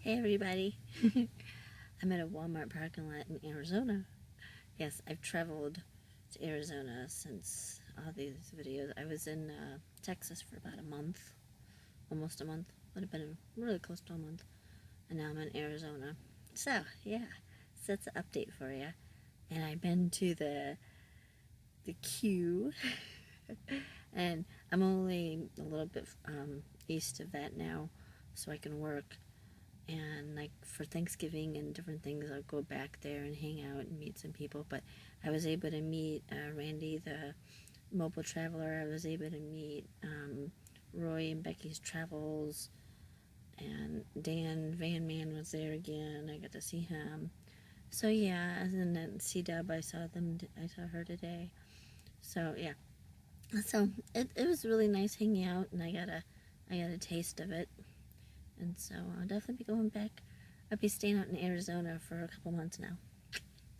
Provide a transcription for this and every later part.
Hey everybody. I'm at a Walmart parking lot in Arizona. Yes, I've traveled to Arizona since all these videos. I was in Texas for about a month, almost a month. Would have been really close to a month. And now I'm in Arizona. So, yeah, so that's an update for you. And I've been to the queue. And I'm only a little bit east of that now, so I can work. And like for Thanksgiving and different things, I'll go back there and hang out and meet some people. But I was able to meet Randy, the mobile traveler. I was able to meet Roy and Becky's Travels, and Dan Van Man was there again. I got to see him. So yeah, and then C-Dub, I saw her today. So yeah, so it was really nice hanging out, and I got a taste of it. And so I'll definitely be going back. I'll be staying out in Arizona for a couple months now.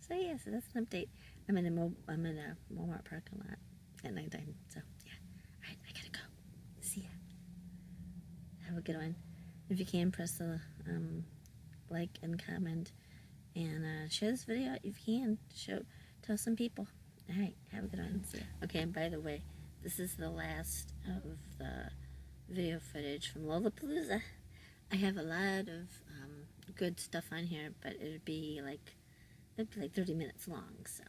So yeah, so that's an update. I'm in a Walmart parking lot at nighttime. So yeah, all right, I gotta go. See ya. Have a good one. If you can, press the like and comment, and share this video out if you can. Tell some people. All right, have a good one. See ya. Okay, and by the way, this is the last of the video footage from Lolapalooza. I have a lot of good stuff on here, but it'd be like 30 minutes long, so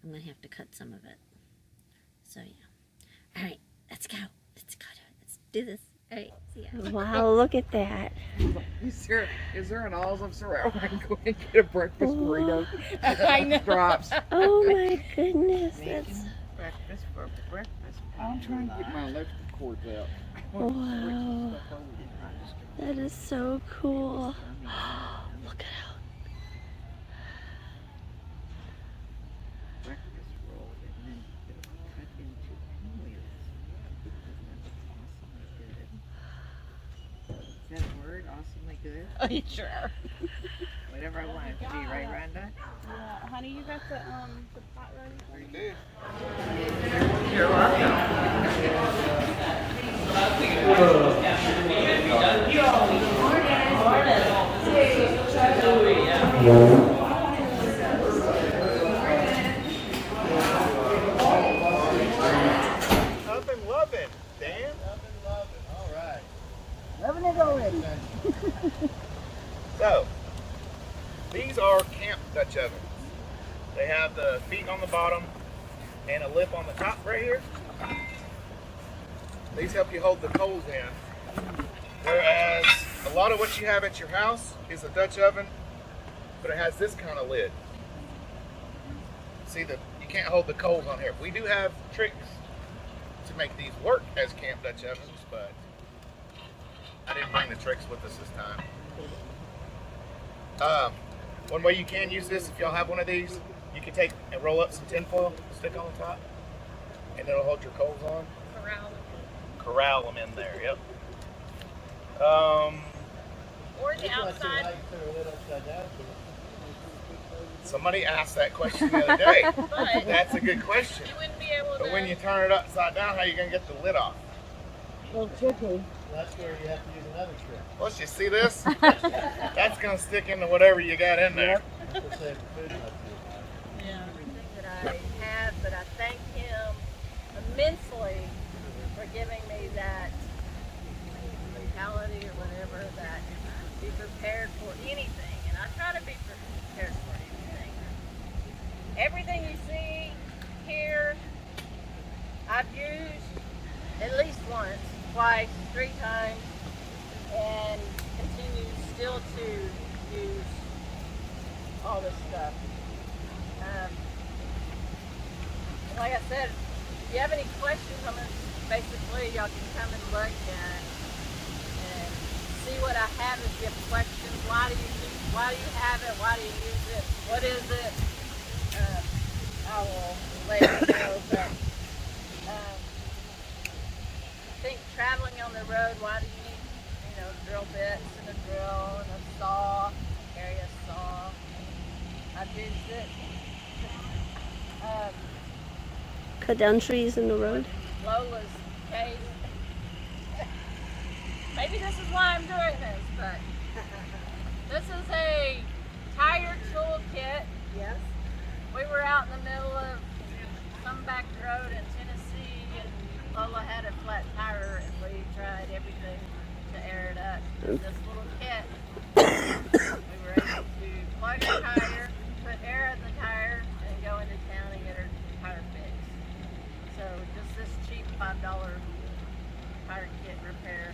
I'm gonna have to cut some of it. So yeah. All right, let's go. Let's do this. All right, see ya. Wow, look at that. Is there an olive syrup? I can go and get a breakfast burrito. I know. Drops. Oh my goodness, that's Breakfast for breakfast. I'm trying to get my electrical cords out. wow. That is so cool. Look at how. Breakfast roll and then cut into omelets. Is that a word? Awesomely good? Oh, you sure? Whatever I want it to be, right, Rhonda? Yeah, honey, you got the pot ready? We do. You're welcome. Loving, Dan? Loving. All right. Loving it already. So, these are camp Dutch ovens. They have the feet on the bottom and a lip on the top right here. These help you hold the coals in. Whereas a lot of what you have at your house is a Dutch oven, but it has this kind of lid. See, you can't hold the coals on here. We do have tricks to make these work as camp Dutch ovens, but I didn't bring the tricks with us this time. One way you can use this, if y'all have one of these, you can take and roll up some tin foil, stick on the top, and it'll hold your coals on. Corral them in there, yep. Or the outside. Somebody asked that question the other day. But That's a good question. you wouldn't be able to. But when you turn it upside down, how are you going to get the lid off? Well, tricky. That's where you have to use another trick. Let's just see this. That's going to stick into whatever you got in there. That's the same food up Yeah. Everything that I have, but I thank him immensely for giving me that mentality or whatever, that be prepared for anything. And I try to be prepared for anything. Everything you see here, I've used at least once, twice, 3 times, and continue still to use all this stuff. Like I said, if you have any questions on this, basically y'all can come and look and see what I have. If you have questions, why do you have it? Why do you use it? What is it? I will let you know. But I think traveling on the road, why do you need, drill bits and a drill and a saw, carry a saw? I've used it. Cut down trees in the road. Lola's case. Maybe this is why I'm doing this, but This is a tire toolkit. Yes. We were out in the middle of some back road in Tennessee, and Lola had a flat tire, and we tried everything to air it up. With this little kit, we were able to plug a tire, put air in the tire, and go into town and get her tire fixed. So just this cheap $5 tire kit repair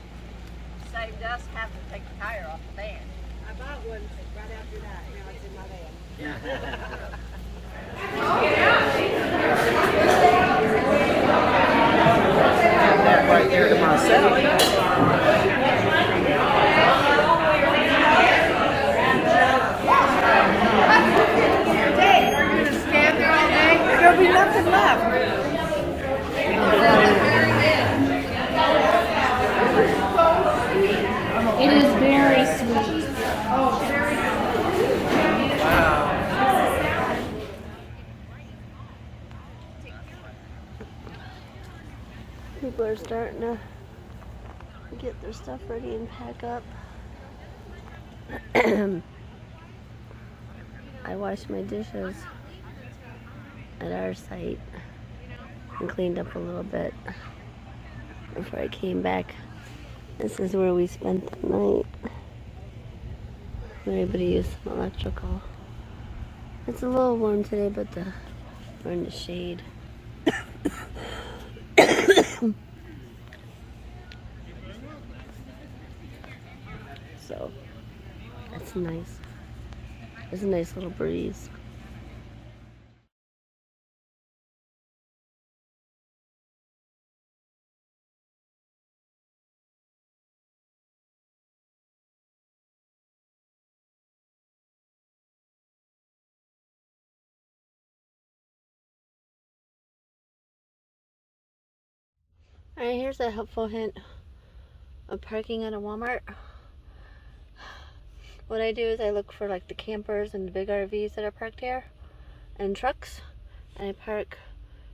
saved us having to take the tire off the van. I bought one right after that. Now it's in my van. That right there to myself. There'll be nothing left. It is very sweet. People are starting to get their stuff ready and pack up. I washed my dishes at our site and cleaned up a little bit before I came back. This is where we spent the night. We were able to use some electrical. It's a little warm today, but we're in the shade. So that's nice. There's a nice little breeze. Alright, here's a helpful hint of parking at a Walmart. What I do is I look for like the campers and the big RVs that are parked here and trucks, and I park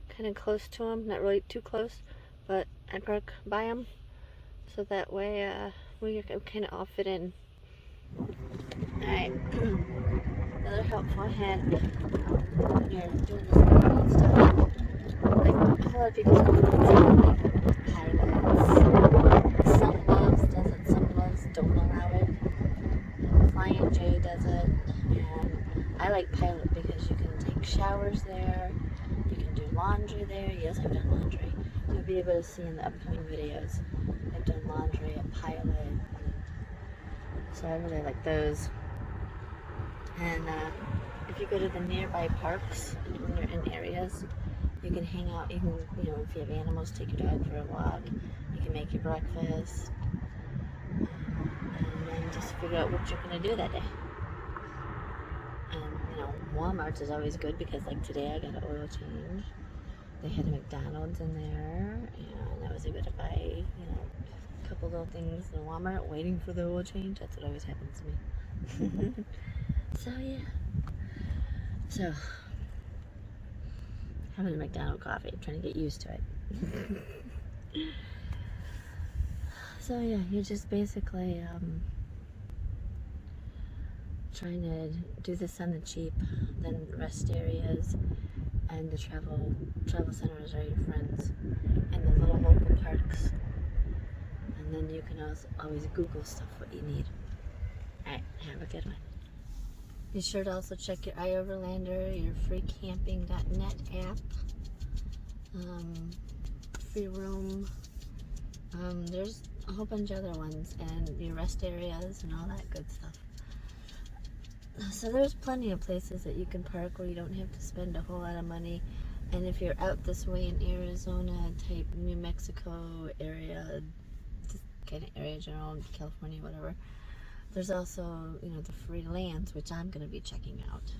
kind of close to them, not really too close, but I park by them so that way we kind of all fit in. Alright, another helpful hint when you're doing this online stuff. Like, a lot of people don't know pilots. Some loves does it, some loves don't allow it. Flying J does it, and I like Pilot because you can take showers there, you can do laundry there. Yes, I've done laundry. You'll be able to see in the upcoming videos. I've done laundry at Pilot, so I really like those. And if you go to the nearby parks when you're in areas, you can hang out. You can, if you have animals, take your dog for a walk. You can make your breakfast. And then just figure out what you're going to do that day. And, Walmart is always good because, like, today I got an oil change. They had a McDonald's in there, and I was able to buy, a couple little things in Walmart waiting for the oil change. That's what always happens to me. So, yeah. So, having a McDonald's coffee, trying to get used to it. So yeah, you're just basically trying to do this on the cheap, then rest areas and the travel centers are your friends, and the little local parks. And then you can also always Google stuff what you need. Alright, have a good one. Be sure to also check your iOverlander, your freecamping.net app, free room. There's a whole bunch of other ones, and your rest areas and all that good stuff. So there's plenty of places that you can park where you don't have to spend a whole lot of money. And if you're out this way in Arizona, type New Mexico area, this kind of area, general, California, whatever. There's also, the free lands, which I'm going to be checking out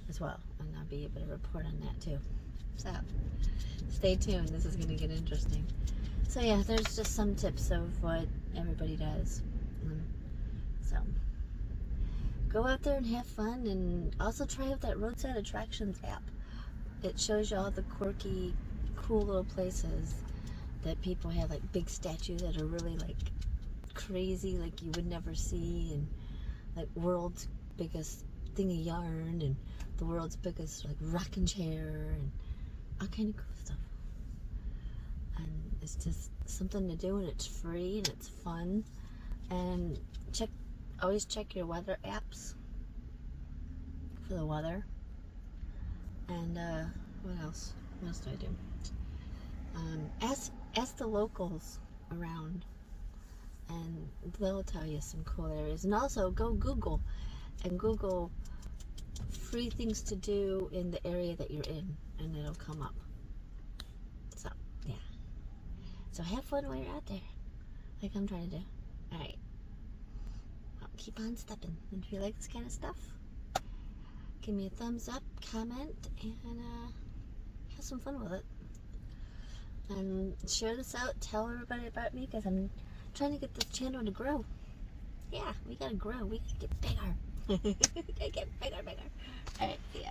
as well. And I'll be able to report on that too. So, stay tuned. This is going to get interesting. So yeah, there's just some tips of what everybody does. So, go out there and have fun, and also try out that Roadside Attractions app. It shows you all the quirky, cool little places that people have, like big statues that are really like crazy, like you would never see, and like world's biggest thing of yarn and the world's biggest like rocking chair and all kind of cool stuff. And it's just something to do, and it's free and it's fun. And always check your weather apps for the weather. And what else? What else do I do? Ask the locals around, and they'll tell you some cool areas. And also go Google free things to do in the area that you're in, and it'll come up. So yeah. So have fun while you're out there, like I'm trying to do. All right. Well, keep on stepping. And if you like this kind of stuff, give me a thumbs up, comment, and have some fun with it. And share this out. Tell everybody about me, because I'm trying to get this channel to grow. Yeah, we gotta grow. We gotta get bigger. We gotta get bigger. All right, see ya.